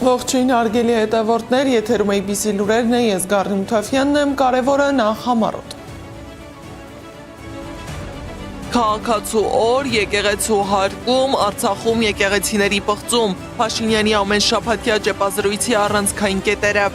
Ողջույն հարգելի հետևորդներ, եթերում ABC լուրերն է, ես Գառնի Մութաֆյանն եմ, կարևորը նախ համառոտ։ Քաղաքացու օր, եկեղեցու հարգում, Արցախում եկեղեցիների պղծում, Փաշինյանի ամեն շաբաթյա ճեպազրույցի առանցքային կետերը։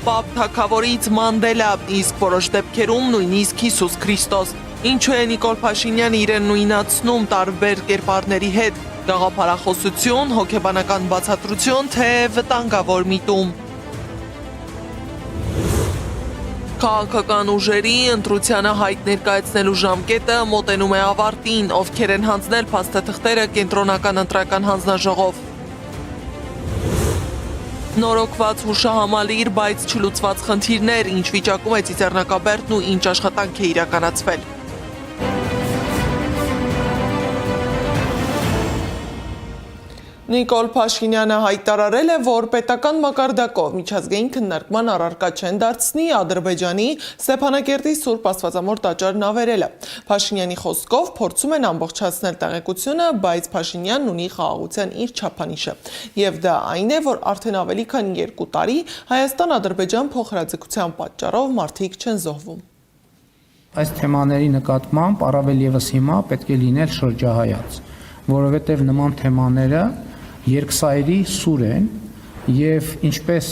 Պապ թագավորից Մանդելա, իսկ որոշ դեպքերում նույնիսկ Հիսուս Քրիստոս։ Ինչու է Նիկոլ Փաշինյանը իրեն նույնացնում տարբեր կերպարների հետ, գաղափարախոսություն, հոգեբանական բացատրություն, թե վտանգավոր միտում։ Քաղաքական ուժերի ընտրությանը հայտ ներկայացնելու ժամկետը մոտենում է ավարտին, ովքեր են հանձնել փաստաթղթերը կենտրոնական ընտրական հանձնաժողով։ Նորոգված հուշահամալիր, բայց չլուծված խնդիրներ, ինչ վիճակում է Ծիծեռնակաբերդն ու ինչ աշխատանք է իրականացվել։ Նիկոլ Փաշինյանը հայտարարել է, որ պետական մակարդակով միջազգային քննարկման առարկա չեն դարձնի Ադրբեջանի Ստեփանակերտի Սուրբ Աստվածամոր տաճարն ավերելը։ Փաշինյանի խոսքով փորձում են ամբողջացնել տեղեկությունը, բայց Փաշինյանն ունի խաղաղության իր չափանիշը։ Եվ դա այն է, որ արդեն ավելի քան 2 տարի Հայաստան-Ադրբեջան փոխհրաձգության պատճառով մարդիկ չեն զոհվում։ Այս թեմաների նկատմամբ առավել եւս հիմա պետք է լինել շրջահայաց, որովհետեւ նման թեմաները երկսայրի սուր են եւ ինչպես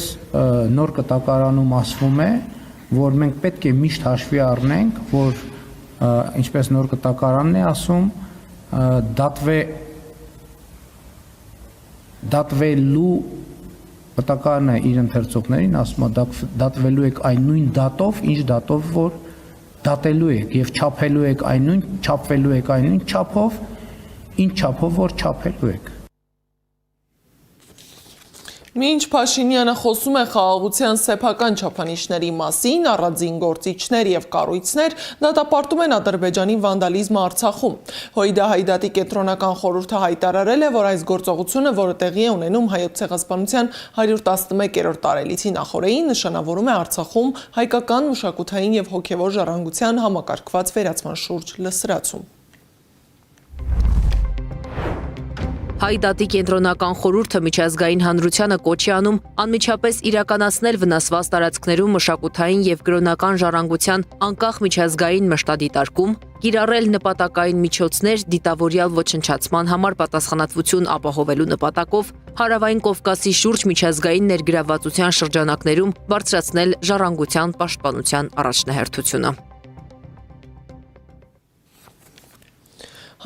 նոր կտակարանում ասվում է, որ մենք պետք է միշտ հաշվի առնենք, որ ինչպես նոր կտակարանն է ասում, դատվելու կտակարանը իր ընթերցողներին ասում է դատվելու եք այն նույն դատով, ինչ դատով որ դատելու եք եւ չափելու եք այն նույն, չափվելու եք այն նույն չափով, ինչ չափով որ չափելու եք։ Մինչ Փաշինյանը խոսում է խաղաղության սեփական չափանիշների մասին, առանձին գործիչներ եւ կառույցներ դատապարտում են Ադրբեջանի վանդալիզմը Արցախում։ Հույդա Հայդատի կենտրոնական խորհուրդը հայտարարել է, որ այս գործողությունը, որը տեղի է ունենում Հայոց ցեղասպանության 111-րդ տարելիցի նախօրեին, նշանավորում է Արցախում հայկական մշակութային եւ հոգեվոր ժառանգության համակարգված վերացման շուրջ լսրացում։ Հայդատի կենտրոնական խորհուրդը միջազգային հանրությանը կոչ է անում անմիջապես իրականացնել վնասված տարածքներում մշակութային եւ կրոնական ժառանգության անկախ միջազգային մշտադիտարկում, կիրառել նպատակային միջոցներ դիտավորյալ ոչնչացման համար պատասխանատվություն ապահովելու նպատակով, Հարավային Կովկասի շուրջ միջազգային ներգրավվածության շրջանակներում բարձրացնել ժառանգության պաշտպանության առաջնահերթությունը։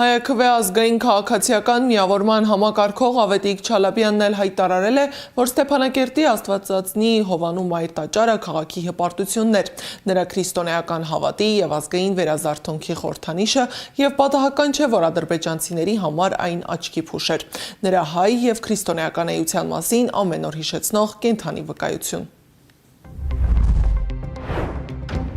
Հայաքվե ազգային քաղաքացիական միավորման համակարգող Ավետիք Չալաբյանն էլ հայտարարել է, որ Ստեփանակերտի Աստվածածնի Հովանու Մայր տաճարը քաղաքի հպարտություններ, նրա քրիստոնեական հավատի եւ ազգային վերազարթոնքի խորհրդանիշը եւ պատահական չէ, որ ադրբեջանցիների համար այն աչքի փուշ էր։ Նրա հայ եւ քրիստոնեական էության մասին ամեն օր հիշեցնող կենդանի վկայություն։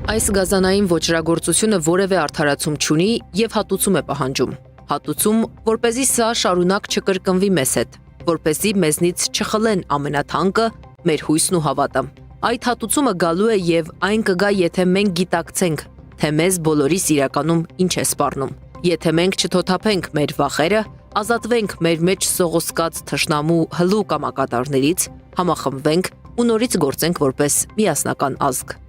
Այս գազանային ոճրագործությունը որևէ արդարացում չունի եւ հատուցում է պահանջում։ Հատուցում, որպեսզի սա շարունակ չկրկնվի մեզ հետ, որպեսզի մեզնից չխլեն ամենաթանկը, մեր հույսն ու հավատը։ Այդ հատուցումը գալու է եւ այն կգա, եթե մենք գիտակցենք, թե մեզ բոլորիս իրականում ինչ է սպառնում։ Եթե մենք չթոթափենք մեր վախերը, ազատվենք մեր մեջ սողոսկած թշնամու հլու կամակատարներից, համախմբվենք ու նորից գործենք որպես միասնական ազգ։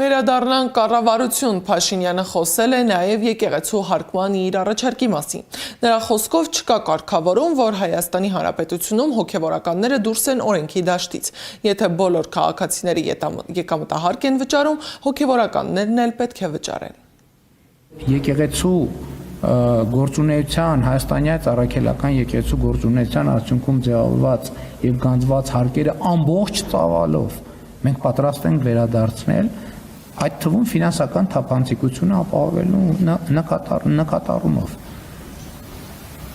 Վերադառնանք կառավարություն, Փաշինյանը խոսել է նաև եկեղեցու հարկման իր առաջարկի մասին։ Նրա խոսքով չկա կարգավորում, որ Հայաստանի Հանրապետությունում հոգևորականները դուրս են օրենքի դաշտից։ Եթե բոլոր քաղաքացիները եկամտահարկ են վճարում, հոգևորականներն էլ պետք է վճարեն։ Եկեղեցու գործունեության, հայաստանյան առաքելական եկեղեցու գործունեության արդյունքում ձևավորված եւ գանձված հարկերը ամբողջ ծավալով մենք պատրաստ ենք վերադարձնել, այդ թվում ֆինանսական թափանցիկությունը ապահովելու նկատառումով։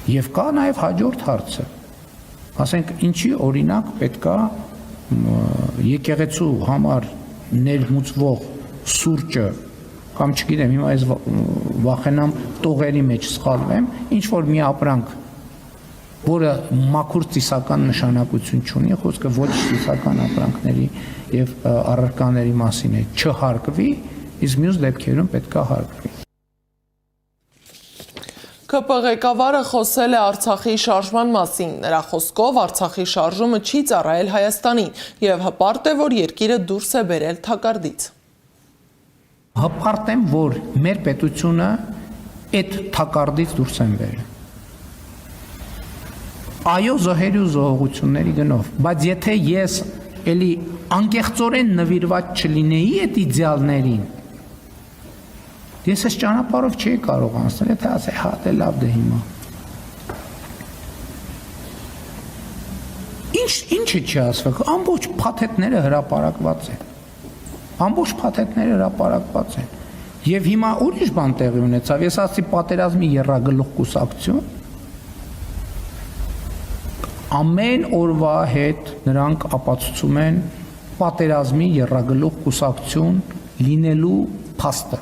Եվ կա նաև հաջորդ հարցը, ասենք ինչի օրինակ պետքա եկեղեցու համար ներմուծվող սուրճը կամ չգիտեմ, հիմա ես վախենամ տողերի մեջ սխալվեմ, ինչ որ մի ապրանք, որը մաքուր ծիսական նշանակություն չունի, խոսքը ոչ ծիսական ապրանքների եւ առարկաների մասին է, չհարկվի, իսկ մյուս դեպքերում պետք է հարկվի։ ԿՊ ղեկավարը խոսել է Արցախի շարժման մասին։ Նրա խոսքով Արցախի շարժումը չի ծառայել Հայաստանին եւ հպարտ է, որ երկիրը դուրս է բերել թակարդից։ Հպարտ եմ, որ մեր պետությունը այդ թակարդից դուրս են բերել։ Այո, զոհերի ու զոհողությունների գնով, բայց եթե ես էլի անկեղծորեն նվիրված չլինեի այդ իդեալներին, ես այս ճանապարհով չի կարող անցնել, եթե ասեի հա դե լավ դե հիմա։ Ինչը չի ասվել, ամբողջ փաթեթները հրապարակված են։ Ամբողջ փաթեթները հրապարակված են։ Եվ հիմա ուրիշ բան տեղի ունեցավ, ես ասացի պատերազմի եռագլուխ կուսակցություն, ամեն օրվա հետ նրանք ապացուցում են պատերազմի եռագլուխ կուսակցություն լինելու փաստը։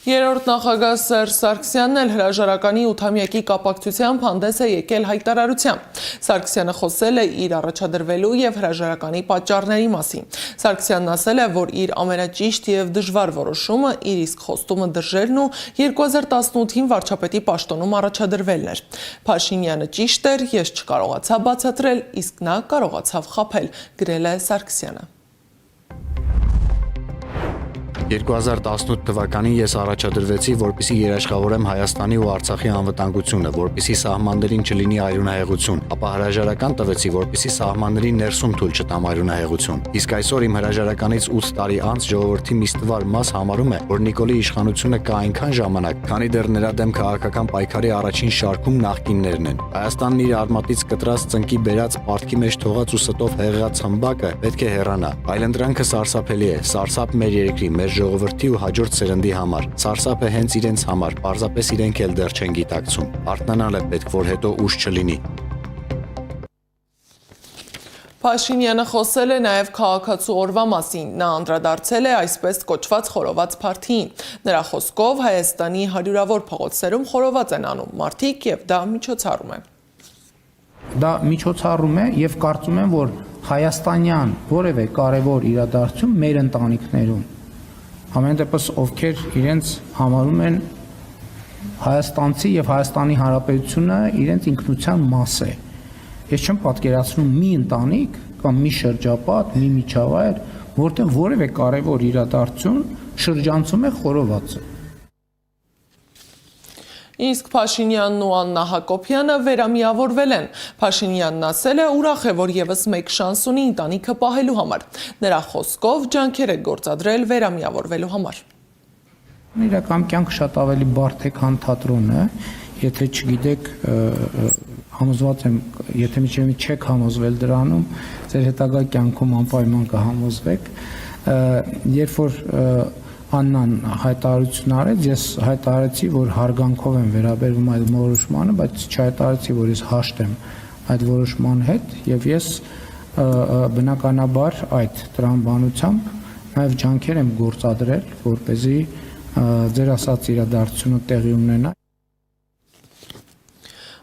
Երրորդ նախագահ Սերժ Սարգսյանն էլ հրաժարականի 8-ամյակի կապակցությամբ հանդես է եկել հայտարարությամբ։ Սարգսյանը խոսել է իր առաջադրվելու եւ հրաժարականի պատճառների մասին։ Սարգսյանն ասել է, որ իր ամենաճիշտ եւ դժվար որոշումը իր իսկ խոստումը դրժելն ու 2018-ին վարչապետի պաշտոնում առաջադրվելն էր։ Փաշինյանը ճիշտ էր, ես չկարողացա բացատրել, իսկ նա կարողացավ խաբել, գրել է Սարգսյանը։ 2018 թվականին ես առաջադրվեցի, որպեսզի երաշխավորեմ Հայաստանի ու Արցախի անվտանգությունը, որպեսզի սահմաններին չլինի այրունահեղություն, ապա հրաժարական տվեցի, որպեսզի սահմանների ներսում թույլ չտամ այրունահեղություն։ Իսկ այսօր իմ հրաժարականից 8 տարի անց ժողովրդի մի ստվար մաս համարում է, որ Նիկոլի իշխանությունը կա այնքան ժամանակ, քանի դեռ նրա դեմ քաղաքական պայքարի առաջին շարքում նախկիններն են։ Հայաստանն իր արմատից կտրած ծնկի բերած պարտքի մեջ թողած ու ստով հեղեղած խմբակը պետք է հեռանա։ Այլընտրանքը սարսափելի է, սարսափ մեր երկրի, մեր ժողովրդի ու հաջորդ սերնդի համար։ Սարսափը հենց իրենց համար, պարզապես իրենք էլ դեռ չեն գիտակցում։ Արթնանալ է պետք, որ հետո ուշ չլինի։ Փաշինյանը խոսել է նաև քաղաքացու օրվա մասին։ Նա անդրադարձել է այսպես կոչված խորոված փարթիին։ Նրա խոսքով Հայաստանի հարյուրավոր փողոցներում խորոված են անում մարդիկ եւ դա միջոցառում է։ Դա միջոցառում է եւ կարծում եմ, որ հայաստանյան որևէ կարևոր իրադարձություն մեր ընտանիքներում ամեն դեպս ովքեր իրենց համարում են հայաստանցի եւ Հայաստանի Հանրապետությունը իրենց ինքնության մաս է։ Ես չեմ պատկերացնում մի ընտանիք կամ մի շրջապատ, մի միջավայր, որտեղ որևէ կարևոր իրադարձություն շրջանցում է խորովածը։ Իսկ Փաշինյանն ու Աննա Հակոբյանը վերամիավորվել են։ Փաշինյանն ասել է ուրախ է, որ եւս մեկ շանս ունի ընտանիքը պահելու համար։ Նրա խոսքով ջանքեր է գործադրել վերամիավորվելու համար։ Իրական կյանք շատ ավելի բարդ է, քան թատրոնը, եթե չգիտեք, համոզված եմ, եթե միջև չեք համոզվել դրանում, ձեր հետագա կյանքում անպայման կհամոզվեք, երբ որ Աննան հայտարարություն արեց, ես հայտարարեցի, որ հարգանքով եմ վերաբերվում այդ որոշմանը, բայց չհայտարարեցի, որ ես հաշտ եմ այդ որոշման հետ եւ ես բնականաբար այդ տրամաբանությամբ նաեւ ջանքեր եմ գործադրել, որպեսզի ձեր ասած իրադարձությունը տեղի ունենա։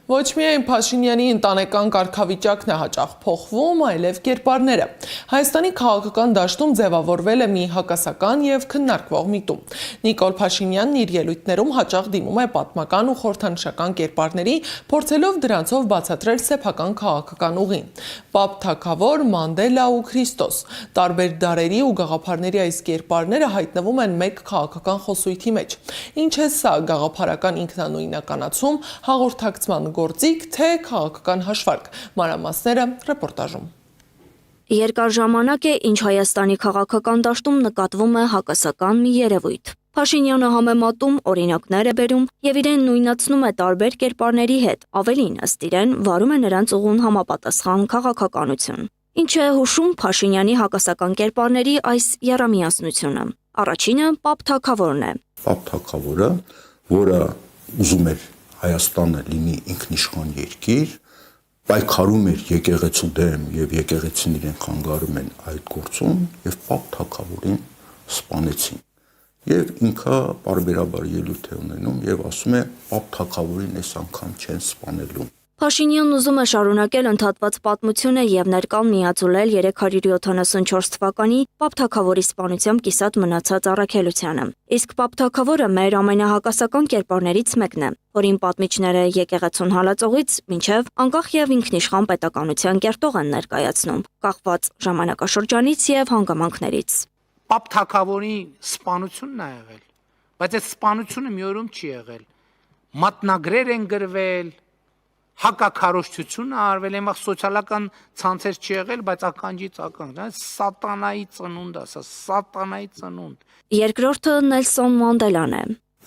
Ոչ միայն Փաշինյանի ընտանեկան կարգավիճակն է հաճախ փոխվում, այլև կերպարները։ Հայաստանի քաղաքական դաշտում ձևավորվել է մի հակասական եւ քննարկվող միտում։ Նիկոլ Փաշինյանն իր ելույթներում հաճախ դիմում է պատմական ու խորհրդանշական կերպարների, փորձելով դրանցով բացատրել սեփական քաղաքական ուղին։ Պապ Թագավոր, Մանդելա ու Քրիստոս։ Տարբեր դարերի ու գաղափարների այս կերպարները հայտնվում են մեկ քաղաքական խոսույթի մեջ։ Ինչ է սա գաղափարական ինքնանույնականացում, հաղորդակցման գործիք, թե քաղաքական հաշվարկ։ Մանրամասները ռեպորտաժում։ Երկար ժամանակ է, ինչ Հայաստանի քաղաքական դաշտում նկատվում է հակասական մի երևույթ։ Փաշինյանը համեմատում օրինակներ է բերում եւ իրեն նույնացնում է տարբեր կերպարների հետ, ավելին ըստ իրեն վարում է նրանց ուղուն համապատասխան քաղաքականություն։ Ինչ է հուշում Փաշինյանի հակասական կերպարների այս եռամիասնությունը։ Առաջինը Պապ Թագավորն է։ Պապ Թագավորը, որը ուզում էր Հայաստանը լինի ինքնիշխան երկիր, պայքարում էր եկեղեցու դեմ եւ եկեղեցին իրեն խանգարում են այդ գործում եւ Պապ Թագավորին սպանեցին։ Եվ ինքը բարբերաբար ելույթ է ունենում եւ ասում է Պապ Թագավորին այս անգամ չեն սպանելու։ Փաշինյանն ուզում է շարունակել ընդհատված պատմությունը եւ ներկան միաձուլել 374 թվականի Պապ Թագավորի սպանությամբ կիսատ մնացած առաքելությանը։ Իսկ Պապ Թագավորը մեր ամենահակասական կերպարներից մեկն է, որին պատմիչները եկեղեցուն հալածողից մինչև անկախ եւ ինքնիշխան պետականության կերտող են ներկայացնում, կախված ժամանակաշրջանից եւ հանգամանքներից։ Պապ Թագավորի սպանությունն է եղել, բայց այդ սպանությունը մի օրում չի եղել։ Մատնագրեր են գրվել, հակակարողություն արվել, այն վաղ սոցիալական ցանցեր չի եղել, բայց ականջից ականջ, սատանայի ծնունդ, ասա, սատանայի ծնունդ։ Երկրորդը Նելսոն Մանդելան է։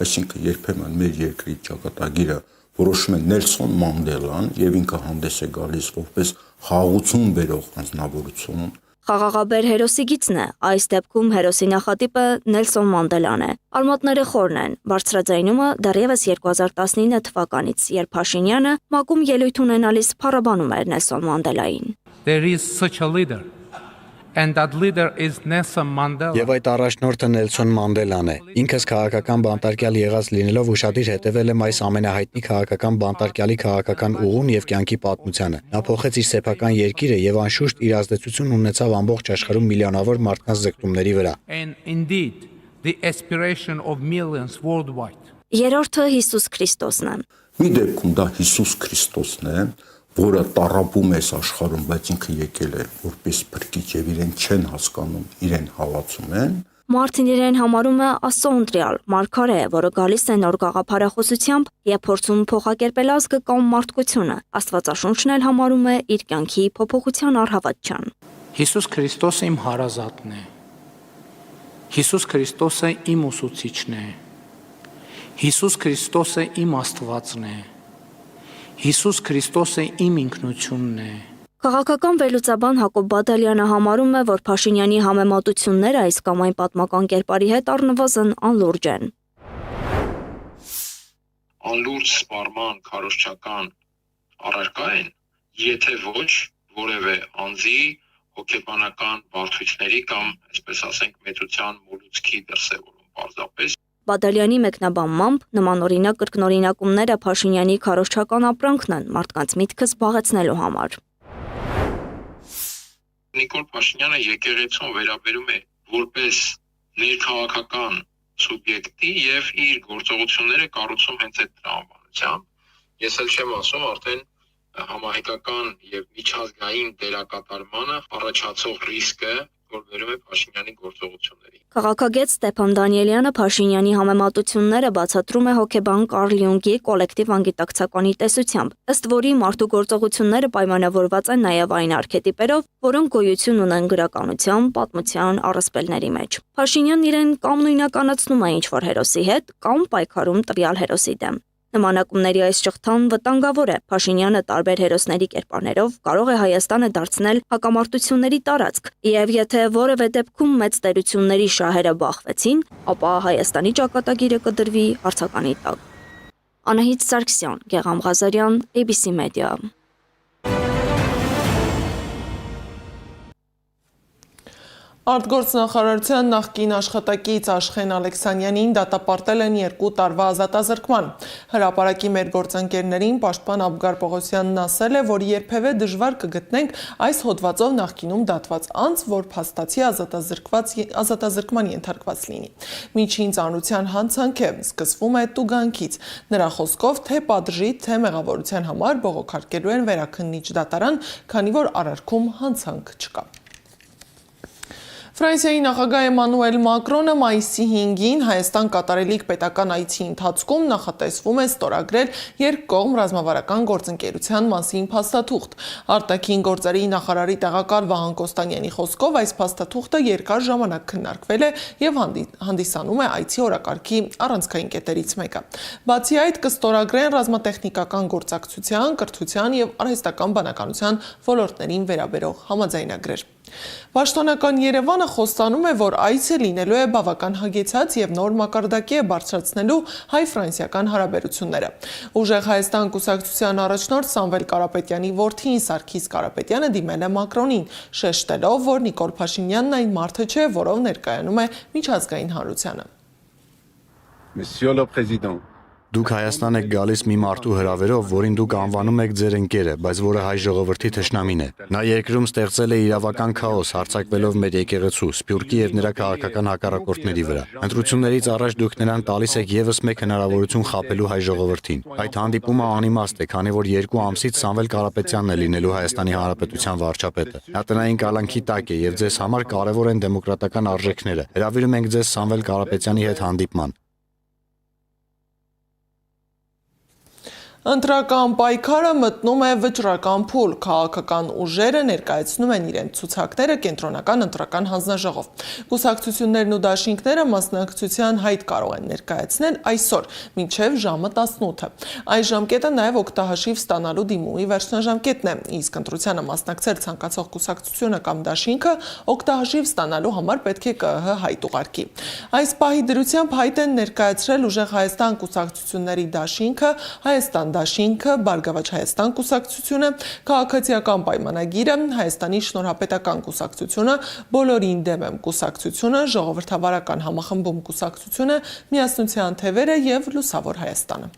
Այսինքն երբեմն մեր երկրի ճակատագիրը որոշում է Նելսոն Մանդելան եւ ինքը հանդես է գալիս որպես խաղաղություն բերող անձնավորություն։ Խաղաղաբեր հերոսի գիծն է, այս դեպքում հերոսի նախատիպը Նելսոն Մանդելան է։ Արմատները խորն են, բարձրաձայնումը դեռևս 2019 թվականից, երբ Փաշինյանը ՄԱԿ-ում ելույթ ունենալիս փառաբանում էր Նելսոն Մանդելային։ There is such a leader, and that leader is Nelson Mandela. Եվ այդ առաջնորդը Նելսոն Մանդելան է։ Ինքս քաղաքական բանտարկյալ եղած լինելով ուշադիր հետևել եմ այս ամենահայտնի քաղաքական բանտարկյալի քաղաքական ուղուն եւ կյանքի պատմությանը։ Նա փոխեց իր սեփական երկիրը եւ անշուշտ իր ազդեցություն ունեցավ ամբողջ աշխարհում միլիոնավոր մարդկանց ձգտումների վրա։ And indeed, the aspiration of millions worldwide. Երրորդը Հիսուս Քրիստոսն է։ Մի դեպքում դա Հիսուս Քրիստոսն է, որը տառապում է աշխարհում, բայց ինքը եկել է որպես փրկիչ եւ իրեն չեն հասկանում, իրեն հալածում են։ Մարտին իրեն համարում է Աստծո ընտրյալ, մարգարե, որը գալիս է նոր գաղափարախոսությամբ եւ փորձում փոխակերպել ազգը կամ մարդկությունը։ Աստվածաշունչն էլ համարում է իր կյանքի փոփոխության առհավատչան։ Հիսուս Քրիստոսը իմ հարազատն է։ Հիսուս Քրիստոսը իմ ուսուցիչն է։ Հիսուս Քրիստոսը իմ Աստվածն է։ Հիսուս Քրիստոսը իմ ինքնությունն է։ Քաղաքական վերլուծաբան Հակոբ Բադալյանը համարում է, որ Փաշինյանի համեմատությունները այս կամ այն պատմական կերպարի հետ առնվազն անլուրջ են։ Անլուրջ սպառման քարոզչական առարկա են, եթե ոչ որևէ անձի հոգեբանական բարդությունների կամ, այսպես ասենք, մեծության մոլուցքի դրսևորում պարզապես։ Բադալյանի մեկնաբանմամբ նմանօրինակ կրկնօրինակումները Փաշինյանի քարոզչական ապրանքն են մարդկանց միտքը զբաղեցնելու համար։ Նիկոլ Փաշինյանը եկեղեցուն վերաբերում է որպես ներքաղաքական սուբյեկտի եւ իր գործողությունները կառուցում հենց այդ տրամաբանությամբ։ Ես էլ չեմ ասում արդեն համահայկական եւ միջազգային դերակատարմանը առաջացող ռիսկը, որ վերում է Փաշինյանի գործողությունների։ Քաղաքագետ Ստեփան Դանիելյանը Փաշինյանի համեմատությունները բացատրում է հոգեբան Կարլ Յունգի կոլեկտիվ անգիտակցականի տեսությամբ, ըստ որի մարդու գործողությունները պայմանավորված են նաև այն արքետիպերով, որոնք գոյություն ունեն գրականության, պատմության, առասպելների մեջ։ Փաշինյանն իրեն կամ նույնականացնում է ինչ-որ հերոսի հետ, կամ պայքարում տվյալ հերոսի դեմ։ Նմանակումների այս շղթան վտանգավոր է։ Փաշինյանը տարբեր հերոսների կերպարներով կարող է Հայաստանը դարձնել հակամարտությունների տարածք, եւ եթե որևէ դեպքում մեծ տերությունների շահերը բախվեցին, ապա Հայաստանի ճակատագիրը կդրվի հարցականի տակ։ Անահիտ Սարգսյան, Գեգամ Ղազարյան, ABC Media։ Արտգործնախարարության նախկին աշխատակից Աշխեն Ալեքսանյանին դատապարտել են 2 տարվա ազատազրկման։ Հրապարակի մեր գործընկերներին պաշտպան Աբգար Պողոսյանն ասել է, որ երբևէ դժվար կգտնենք այս հոդվածով նախկինում դատված անձ, որ փաստացի ազատազրկման ենթարկված լինի։ Միջին ծանրության հանցանք է, սկսվում է տուգանքից։ Նրա խոսքով թե պատժի, թե մեղավորության համար բողոքարկելու են վերաքննիչ դատարան, քանի որ արարքում հանցանք չկա։ Ֆրանսիայի նախագահ Էմանուել Մակրոնը մայիսի 5-ին Հայաստան կատարելիք պետական այցի ընթացքում նախատեսվում է ստորագրել երկկողմ ռազմավարական գործընկերության մասին փաստաթուղթ։ Արտաքին գործերի նախարարի տեղակալ Վահան Կոստանյանի խոսքով այս փաստաթուղթը երկար ժամանակ քննարկվել է եւ հանդիսանում է այցի օրակարգի առանցքային կետերից մեկը։ Բացի այդ կստորագրեն ռազմատեխնիկական գործակցության, կրթության եւ արհեստական բանականության ոլորտներին վերաբերող համաձայնագրեր։ Պաշտոնական Երևանը խոստանում է, որ այցը լինելու է բավական հագեցած եւ նոր մակարդակի է բարձրացնելու հայ-ֆրանսիական հարաբերությունները։ Ուժեղ Հայաստան կուսակցության առաջնորդ Սամվել Կարապետյանի որդին Սարգիս Կարապետյանը դիմել է Մակրոնին, շեշտելով, որ Նիկոլ Փաշինյանն այն մարդը չէ, որով ներկայանում է միջազգային հանրությանը։ Monsieur le Président, Դուք Հայաստան եք գալիս մի մարդու հրավերով, որին դուք անվանում եք ձեր ընկերը, բայց որը հայ ժողովրդի թշնամին է։ Նա երկրում ստեղծել է իրավական քաոս, հարձակվելով մեր եկեղեցու, Սփյուռքի եւ նրա քաղաքական հակառակորդների վրա։ Ընտրություններից առաջ դուք նրան տալիս եք եւս մեկ հնարավորություն խաբելու հայ ժողովրդին։ Այդ հանդիպումը անիմաստ է, քանի որ 2 ամսից Սամվել Կարապետյանն է լինելու Հայաստանի Հանրապետության վարչապետը։ Նա տնային կալանքի տակ է եւ ձեզ համար կարեւոր են դեմոկրատական արժեքները։ Հրավիրում ենք ձեզ Սամվել Կարապետյանի հետ հանդիպման։ Ընտրական պայքարը մտնում է վճռական փուլ, քաղաքական ուժերը ներկայացնում են իրենց ցուցակները կենտրոնական ընտրական հանձնաժողով։ Կուսակցություններն ու դաշինքները մասնակցության հայտ կարող են ներկայացնել այսօր, մինչև ժամը 18-ը։ Այս ժամկետը նաև օգտահաշիվ ստանալու դիմումի վերջնաժամկետն է, իսկ ընտրությանը մասնակցել ցանկացող կուսակցությունը կամ դաշինքը օգտահաշիվ ստանալու համար պետք է ԿԸՀ հայտ ուղարկի։ Այս պահի դրությամբ հայտ են ներկայացրել Ուժեղ Հայաստան կուսակցությունների դաշինքը, Հայաստան դաշինքը, Բարգավաճ Հայաստան կուսակցությունը, Քաղաքացիական պայմանագիրը, Հայաստանի շնորհապետական կուսակցությունը, Բոլորին դեմ եմ կուսակցությունը, Ժողովրդավարական համախմբում կուսակցությունը, Միասնության թևերը եւ Լուսավոր Հայաստանը։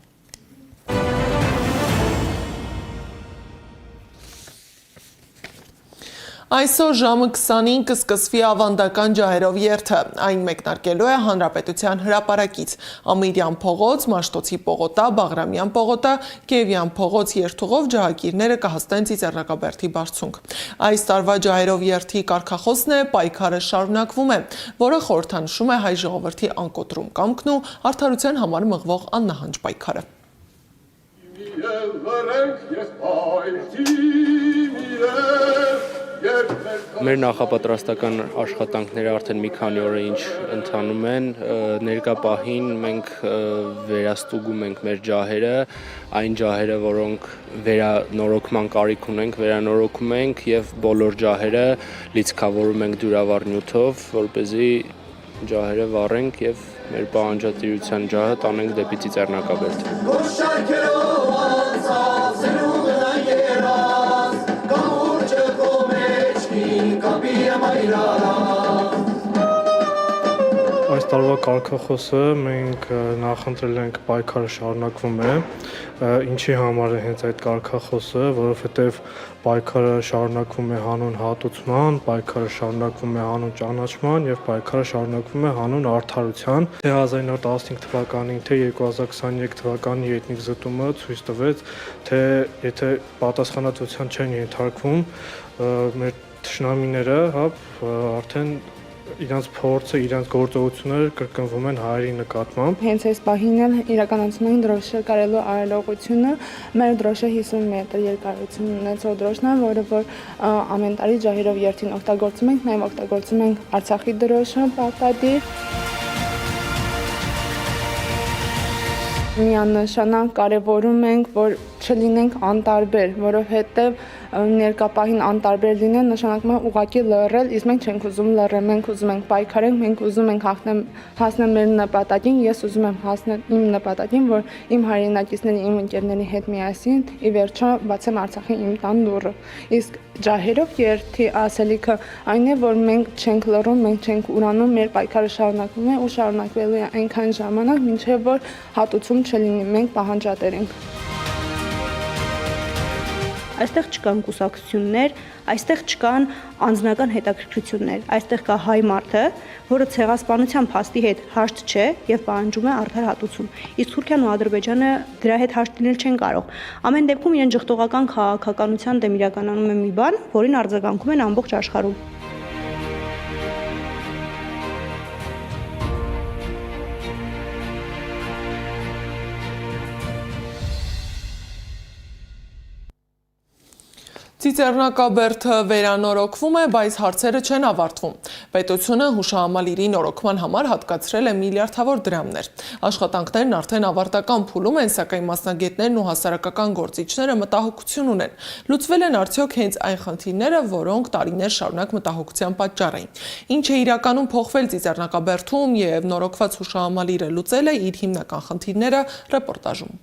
Այսօր ժամը 25 կսկսվի ավանդական ջահերով երթը, այն մեկնարկելու է Հանրապետության հրապարակից, Ամիրյան փողոց, Մաշտոցի պողոտա, Բաղրամյան պողոտա, Կիևյան փողոց երթուղով ջահակիրները կհասնեն Ծիծեռնակաբերդի բարձունք։ Այս տարվա ջահերով երթի կարգախոսն է «Պայքարը շարունակվում է», որը խորհրդանշում է հայ ժողովրդի անկոտրում կամքն ու արդարության համար մղվող աննահանջ պայքարը։ Մեր նախապատրաստական աշխատանքները արդեն մի քանի օր է ինչ ընթանում են, ներկա պահին մենք վերաստուգում ենք մեր ջահերը, այն ջահերը, որոնք վերանորոգման կարիք ունենք, վերանորոգում ենք եւ բոլոր ջահերը լիցքավորում ենք դյուրավառ նյութով, որպեսզի ջահերը վառենք եւ մեր պահանջատիրության ջահը տանենք դեպի Ծիծեռնակաբերդ։ Այս տարվա կարգախոսը մենք նախընտրել ենք պայքարը շարունակվում է, ինչի համար է հենց այդ կարգախոսը, որովհետև պայքարը շարունակվում է հանուն հատուցման, պայքարը շարունակվում է հանուն ճանաչման եւ պայքարը շարունակվում է հանուն արդարության։ Թե 1915 թվականին, թե 2023 թվականի էթնիկ զտումը ցույց տվեց, թե եթե պատասխանատվության չեն ենթարկվում մեր թշնամիները, արդեն իրանց փորձը, իրանց գործողությունները կրկնվում են հայերի նկատմամբ։ Հենց այս պահին էլ իրականացնում ենք դրոշը կարելու արարողությունը։ Մեր դրոշը 50 մետր երկարություն ունեցող դրոշն է, որը որ ամեն տարի ջահերով երթին օգտագործում ենք, նաև օգտագործում ենք Արցախի դրոշը, պարտադիր։ Միանշանակ կարևորում ենք, որ չլինենք անտարբեր, որովհետև ներկա պահին անտարբեր լինեն նշանակում է ուղղակի լռել, իսկ մենք չենք ուզում լռել, մենք ուզում ենք պայքարենք, մենք ուզում ենք հասնել մեր նպատակին, ես ուզում եմ հասնել իմ նպատակին, որ իմ հայրենակիցների, իմ ընկերների հետ միասին ի վերջո բացեմ Արցախի իմ տան դուռը։ Իսկ ջահերով երթի ասելիքը այն է, որ մենք չենք լռում, մենք չենք ուրանում, մեր պայքարը շարունակվում է ու շարունակվելու է այնքան ժամանակ, մինչև որ հատուցում չլինի, մենք պահանջատեր ենք։ Այստեղ չկան կուսակցություններ, այստեղ չկան անձնական հետաքրքրություններ, այստեղ կա հայ մարդը, որը ցեղասպանության փաստի հետ հաշտ չէ եւ պահանջում է արդար հատուցում։ Իսկ Թուրքիան ու Ադրբեջանը դրա հետ հաշտ լինել չեն կարող։ Ամեն դեպքում իրեն ժխտողական քաղաքականության դեմ իրականանում է մի բան, որին արձագանքում են ամբողջ աշխարհում։ Ծիծեռնակաբերդը վերանորոգվում է, բայց հարցերը չեն ավարտվում։ Պետությունը հուշահամալիրի նորոգման համար հատկացրել է միլիարդավոր դրամներ։ Աշխատանքներն արդեն ավարտական փուլում են, սակայն մասնագետներն ու հասարակական գործիչները մտահոգություն ունեն։ Լուծվել են արդյոք հենց այն խնդիրները, որոնք տարիներ շարունակ մտահոգության պատճառ էին։ Ինչ է իրականում փոխվել Ծիծեռնակաբերդում եւ նորոգված հուշահամալիրը լուծել է իր հիմնական խնդիրները ռեպորտաժում։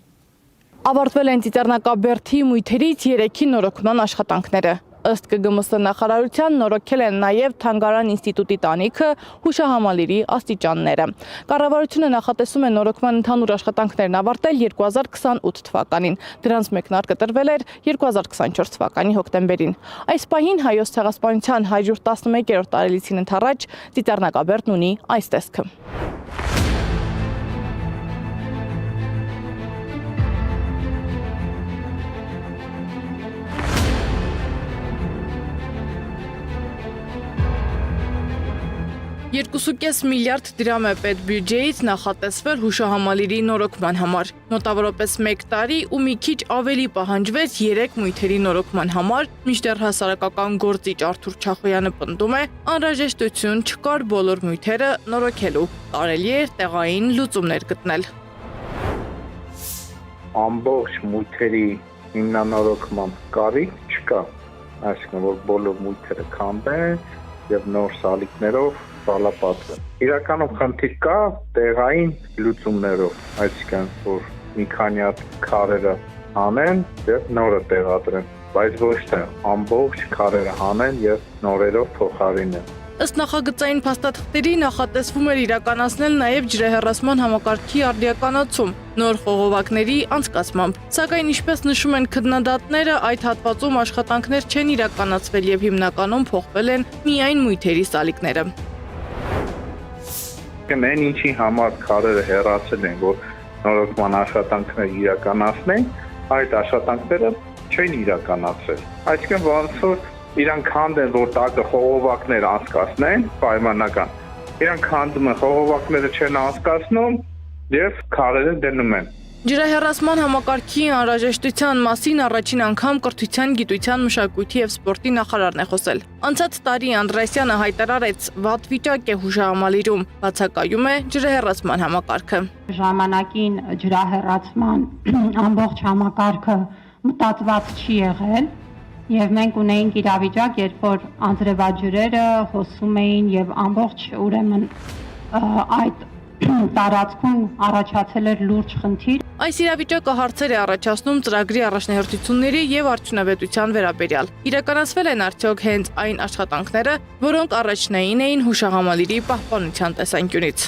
Ավարտվել են Ծիծեռնակաբերդի մույթերից 3-ի նորոգման աշխատանքները։ Ըստ ԿԳՄՍ նախարարության նորոգել են նաև Թանգարան ինստիտուտի տանիքը, հուշահամալիրի աստիճանները։ Կառավարությունը նախատեսում է նորոգման ընդհանուր աշխատանքներն ավարտել 2028 թվականին։ Դրանց մեկնարկը տրվել էր 2024 թվականի հոկտեմբերին։ Այս պահին Հայոց ցեղասպանության 111-րդ տարելիցին ընդառաջ Ծիծեռնակաբերդն ունի այս տեսքը։ $2.5 միլիարդ դրամ է պետբյուջեից նախատեսվել հուշահամալիրի նորոգման համար։ Մոտավորապես 1 տարի ու մի քիչ ավելի պահանջվեց 3 մույթերի նորոգման համար, մինչդեռ հասարակական գործիչ Արթուր Չախոյանը պնդում է, անհրաժեշտություն չկար բոլոր մույթերը նորոգելու, կարելի էր տեղային լուծումներ գտնել։ Ամբողջ մույթերի հիմնանորոգման կարիք չկա, այսինքն որ բոլոր մույթերը քանդեն եւ նոր սալիկներով բալապատվեն։ Իրականում խնդիր կա տեղային լուծումներով, այսինքն որ մի քանի հատ քարերը հանեն եւ նորը տեղադրեն, բայց ոչ թե ամբողջ քարերը հանեն եւ նորերով փոխարինեն։ Ըստ նախագծային փաստաթղթերի նախատեսվում էր իրականացնել նաև ջրահեռացման համակարգի արդիականացում նոր խողովակների անցկացմամբ։ Սակայն ինչպես նշում են քննադատները, այդ հատվածում աշխատանքներ չեն իրականացվել եւ հիմնականում փոխվել են միայն մույթերի սալիկները։ Այն ինչի համար քարերը հեռացել են, որ նորոգման աշխատանքներ իրականացնեն, այդ աշխատանքները չեն իրականացել։ Այսինքն ոնց որ իրանք քանդեն, որ տակը խողովակներ անցկացնեն, պայմանական։ Իրանք քանդում են, խողովակները չեն անցկացնում եւ քարերը դնում են։ Ջրահեռացման համակարգի անհրաժեշտության մասին առաջին անգամ Կրթության, գիտության, մշակույթի եւ սպորտի նախարարն է խոսել։ Անցած տարի Անդրեասյանը հայտարարեց, վատ վիճակ է հուշահամալիրում, բացակայում է ջրահեռացման համակարգը։ Ժամանակին ջրահեռացման ամբողջ համակարգը մտածված չի եղել եւ մենք ունեինք իրավիճակ, երբ որ անձրևաջրերը հոսում էին եւ ամբողջ ուրեմն այդ տարածքում առաջացել էր լուրջ խնդիր։ Այս իրավիճակը հարցեր է առաջացնում ծրագրի առաջնահերթությունների եւ արդյունավետության վերաբերյալ։ Իրականացվել են արդյոք հենց այն աշխատանքները, որոնք առաջնային էին հուշահամալիրի պահպանության տեսանկյունից։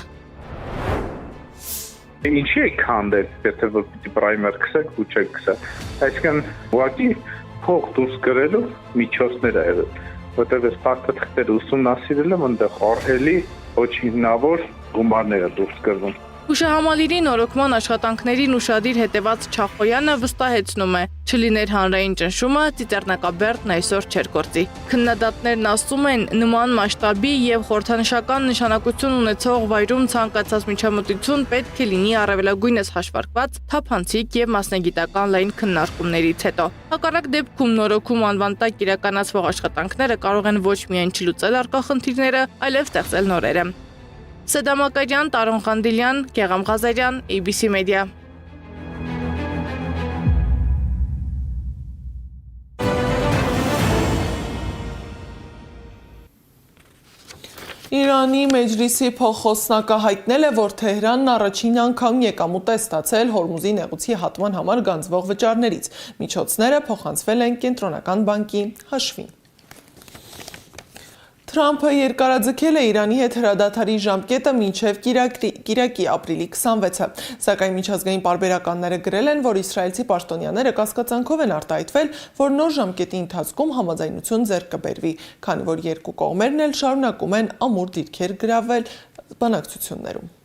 Ինչի է քանդել, եթե որ պիտի պրայմեր գսեք, ու չեք գսա։ Այսինքն ուղղակի փող դուրս գրելու միջոցներ է եղել, որտեղ այս փաստաթղթերը ուսումնասիրել եմ, այնտեղ ահռելի ոչ հիմնավոր գումարները դուրս գրվում։ Հուշահամալիրի նորոգման աշխատանքներին ուշադիր հետևած Չախոյանը վստահեցնում է, չլիներ հանրային ճնշումը, Ծիծեռնակաբերդն այսօր չէր գործի։ Քննադատներն ասում են, նման մասշտաբի եւ խորհրդանշական նշանակություն ունեցող վայրում ցանկացած միջամտություն պետք է լինի առավելագույնս հաշվարկված, թափանցիկ եւ մասնագիտական լայն քննարկումներից հետո։ Հակառակ դեպքում նորոգում անվան տակ իրականացվող աշխատանքները կարող են ոչ միայն չլուծել առկա խնդիրները, այլև ստեղծել նորերը։ Սեդամ Ակարյան, Տարոն Խանդիլյան, Գեղամ Ղազարյան, ABC Media։ Իրանի Մեջլիսի փոխխոսնակը հայտնել է, որ Թեհրանն առաջին անգամ եկամուտ է ստացել Հորմուզի նեղուցի հատման համար գանձվող վճարներից։ Միջոցները փոխանցվել են Կենտրոնական բանկի հաշվին։ Թրամփը երկարաձգել է Իրանի հետ հրադադարի ժամկետը մինչև կիրակի ապրիլի 26-ը, սակայն միջազգային պարբերականները գրել են, որ իսրայելցի պաշտոնյաները կասկածանքով են արտահայտվել, որ նոր ժամկետի ընթացքում համաձայնություն ձեռք կբերվի, քանի որ երկու կողմերն էլ շարունակում են ամուր դիրքեր գրավել բանակցություններում։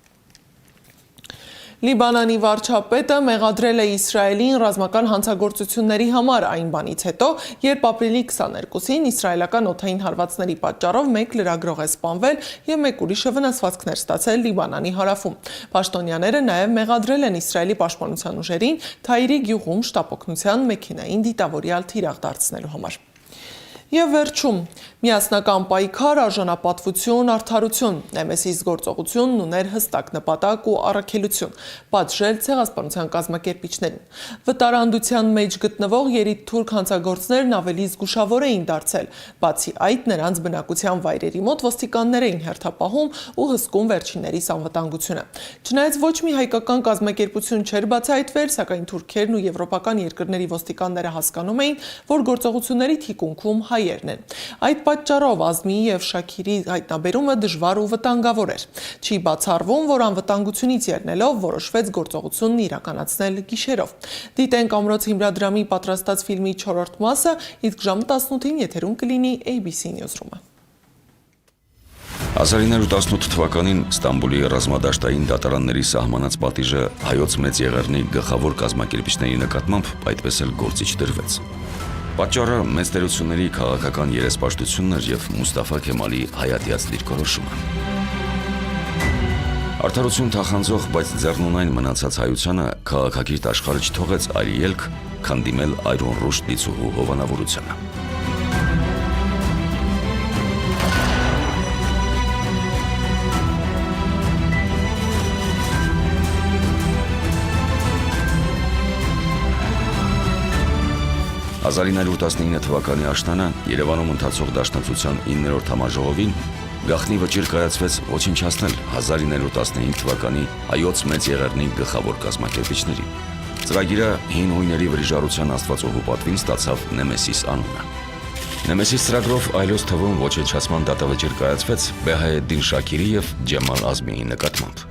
Լիբանանի վարչապետը մեղադրել է Իսրայելին ռազմական հանցագործությունների համար այն բանից հետո, երբ ապրիլի 22-ին իսրայելական օդային հարվածների պատճառով մեկ լրագրող է սպանվել եւ մեկ ուրիշը վնասվածքներ ստացել Լիբանանի հարավում։ Պաշտոնյաները նաեւ մեղադրել են Իսրայելի պաշտպանության ուժերին Թայրի գյուղում շտապօգնության մեքենային դիտավորյալ թիրախ դարձնելու համար։ Եվ վերջում, Միասնական պայքար, արժանապատվություն, արդարություն, Նեմեսիս գործողությունն ուներ հստակ նպատակ ու առաքելություն՝ պատժել ցեղասպանության կազմակերպիչներին։ Վտարանդության մեջ գտնվող երիտթուրք հանցագործներն ավելի զգուշավոր էին դարձել, բացի այդ նրանց բնակության վայրերի մոտ ոստիկաններ էին հերթապահում ու հսկում վերջիններիս անվտանգությունը։ Չնայած ոչ մի հայկական կազմակերպություն չէր բացահայտվել, սակայն թուրքերն ու եվրոպական երկրների ոստիկանները հասկանում էին, որ գործողությունների թիկունքում հայերն են։ Այդ պատճառով Ազմիի եւ Շաքիրի հայտնաբերումը դժվար ու վտանգավոր էր։ Չի բացառվում, որ անվտանգությունից ելնելով որոշվեց գործողությունն իրականացնել գիշերով։ Դիտենք ամրոց հիմնադրամի պատրաստած ֆիլմի 4-րդ մասը, իսկ ժամը 18-ին եթերում կլինի ABC Newsroom-ը։ 1918 թվականին Ստամբուլի ռազմադաշտային դատարանների սահմանած պատիժը հայոց մեծ եղեռնի գլխավոր կազմակերպիչների նկատմամբ այդպես էլ գործիչ դրվեց։ Պատճառը մեծ տերությունների քաղաքական երեսպաշտությունն էր եւ Մուստաֆա Քեմալի հայատյաց դիրքորոշումը։ Արդարություն թախանձող, բայց ձեռնունայն մնացած հայությանը քաղաքագիր աշխարհը չթողեց այլ ելք, քան դիմել այրոն ռուշ դիցուհու հովանավորությանը։ «1919 թվականի աշնանը Երևանում ընթացող դաշնակցության 9-րդ համաժողովին գաղտնի վճիռ կայացվեց ոչնչացնել 1915 թվականի հայոց մեծ եղեռնի գլխավոր կազմակերպիչների։ Ծրագիրը հին հույների վրիժառության աստվածողու պատվին ստացավ Նեմեսիս անունը։ Նեմեսիս ծրագրով այլոց թվում ոչնչացման դատավճիռ կայացվեց Բեհայեդդին Շաքիրի եւ Ջեմալ Ազմիի նկատմամբ։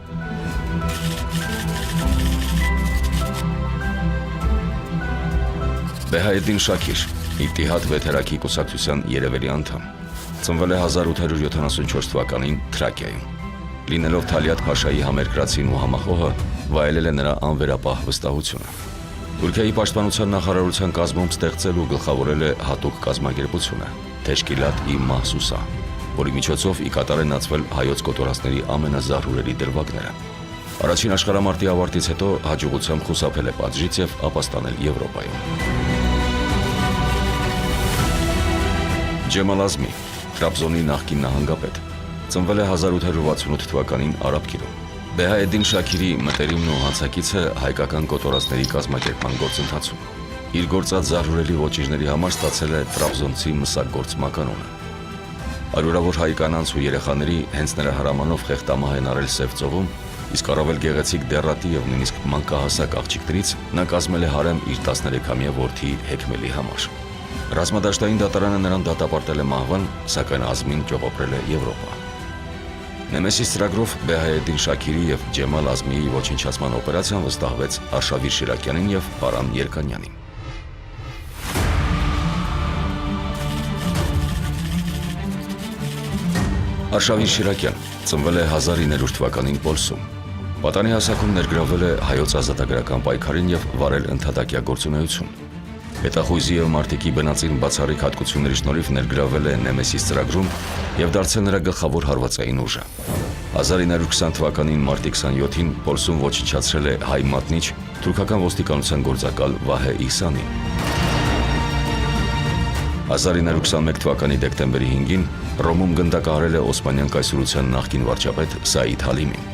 Բեհայեդդին Շաքիր, Իթիհադ վեթերակի կուսակցության երևելի անդամ, ծնվել է 1874 թվականին Թրակիայում։ Լինելով Թալիաթ Փաշայի համերկրացին ու համախոհը, վայելել է նրա անվերապահ վստահությունը։ Թուրքիայի պաշտպանության նախարարության կազմում ստեղծել ու գլխավորել է հատուկ կազմակերպությունը Թեշկիլաթ-ի Մահսուսա, որի միջոցով ի կատար են ածվել հայոց կոտորածների ամենազահրուրելի դրվագները։ Առաջին աշխարհամարտի ավարտից հետո հաջողությամբ խուսափել է պատժից եւ ապաստանել Եվրոպայում։ Ջեմալ Ազմի, Տրաբզոնի նախկին նահանգապետ, ծնվել է 1868 թվականին Արաբկիրում։ Բեհայեդդին Շաքիրի մտերիմն ու հանցակիցը հայկական կոտորածների կազմակերպման գործընթացում։ Իր գործած զահրուրելի ոճիրների համար ստացել է Տրաբզոնցի մսագործ մականունը։ Արյուրավոր հայ կանանց ու երեխաների հենց նրա հրամանով խեղտամահ են արել Սև ծովում, իսկ առավել գեղեցիկ դեռատի եւ նույնիսկ մանկահասակ աղջիկներից նա կազմել է հարեմ իր 13-ամյա որդի Հեքմելի համար։ Ռազմադաշտային դատարանը նրան դատապարտել է մահվան, սակայն Ազմին ճողոպրել է Եվրոպա։ Նեմեսիս ծրագրով Բեհայեդդին Շաքիրի եւ Ջեմալ Ազմիի ոչնչացման օպերացիան վստահվեց Արշավիր Շիրակյանին եւ Արամ Երկանյանին։ Արշավիր Շիրակյան ծնվել է 1900 թվականին Պոլսում։ Պատանի հասակում ներգրավել է հայոց ազատագրական պայքարին եւ վարել ընդհատակյա գործունեություն։ Հետախույզի եւ մարտիկի բնածին բացառիկ հատկությունների շնորհիվ ներգրավել է Նեմեսիս ծրագրում եւ դարձել նրա գլխավոր հարվածային ուժը։ 1920 թվականին մարտի 27-ին Պոլսում ոչնչացրել է հայ մատնիչ թուրքական ոստիկանության գործակալ Վահե Իհսանին։ 1921 թվականի դեկտեմբերի 5-ին Ռոմում գնդակահարել է Օսմանյան կայսրության նախկին վարչապետ Սաիդ Հալիմին։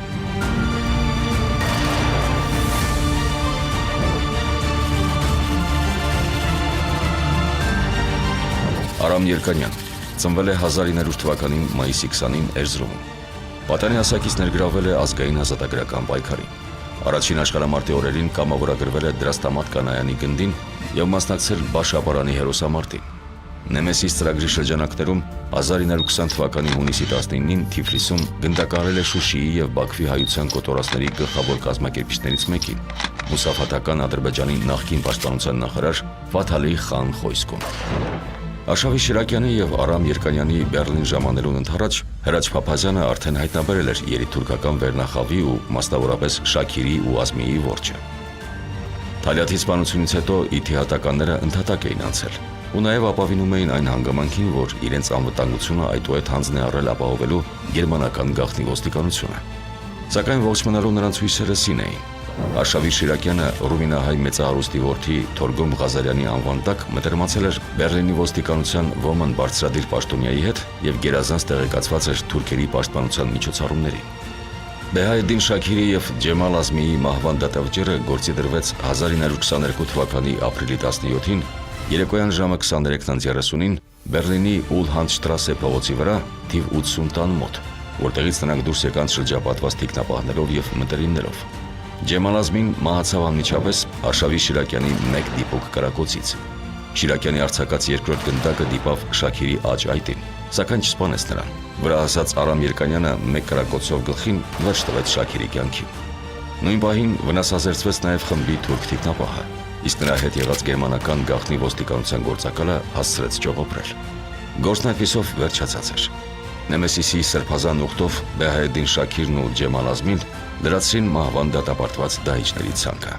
Արամ Երկանյան ծնվել է 1900 թվականին մայիսի 20-ին Էրզրումում։ Պատանի հասակից ներգրավել է ազգային ազատագրական պայքարին։ Առաջին աշխարհամարտի օրերին կամավորագրվել է Դրաստամատ կանայանի գնդին եւ մասնակցել Բաշապարանի հերոսամարտին։ Նեմեսիս ծրագրի շրջանակներում 1920 թվականի հունիսի 19-ին Թիֆլիսում գնդակահարել է Շուշիի եւ Բաքվի հայության կոտորածների գլխավոր կազմակերպիչներից մեկին՝ Մուսաֆաթական Ադրբեջանի նախկին պաշտպանության նախարար Ֆաթալի Խան Խոյսկուն։ Արշավի Շիրակյանի եւ Արամ Երկանյանի Բեռլին ժամանելուն ընդառաջ Հրաչ Փափազյանը արդեն հայտնաբերել էր երիտթուրքական Վերնախավի ու մասնավորապես Շաքիրի ու Ազմիի որջը։ Թալիաթի սպանությունից հետո իթիհատականները ընդհատակ էին անցել ու նաեւ ապավինում էին այն հանգամանքին, որ իրենց անվտանգությունը այդուհետ հանձն է առել ապահովելու գերմանական գաղտնի ոստիկանությունը։ Սակայն ողջ մնալու նրանց հույսերը սին էին։ Արշավիր Շիրակյանը ռումինահայ մեծահարուստի որդի Թորգոմ Ղազարյանի անվան տակ մտերմացել էր Բեռլինի ոստիկանության ոմն բարձրադիր պաշտոնյայի հետ եւ գերազանց տեղեկացված էր թուրքերի պաշտպանության միջոցառումներին։ Բեհայեդդին Շաքիրի եւ Ջեմալ Ազմիի մահվան դատավճիռը գործի դրվեց 1922 թվականի ապրիլի 17-ին երեկոյան ժամը 23:30-ին Բեռլինի Ուլհանդշտրասե փողոցի վրա թիվ 80 տան մոտ, որտեղից նրանք դուրս եկան շրջապատված թիկնապահներով եւ մտերիմներով։ Ջեմալ Ազմին մահացավ անմիջապես Արշավի Շիրակյանի մեկ դիպուկ կրակոցից։ Շիրակյանի արձակած երկրորդ գնդակը դիպավ Շաքիրի աջ այտին, սակայն չսպանեց նրան։ Վրա ասած Արամ Երկանյանը մեկ կրակոցով գլխին վերջ տվեց Շաքիրի կյանքին։ Նույն պահին վնասազերծվեց նաև խմբի թուրք թիկնապահը, իսկ նրա հետ եղած գերմանական գաղտնի ոստիկանության գործակալը հասցրեց ճողոպրել։ Գործն այդպիսով վերջացած էր։ Նեմեսիսի սրբազան ուխտով Բեհայեդդին Շաքիրն ու Ջեմալ Ազմին դրացին մահվան դատապարտված դահիճների ցանկը։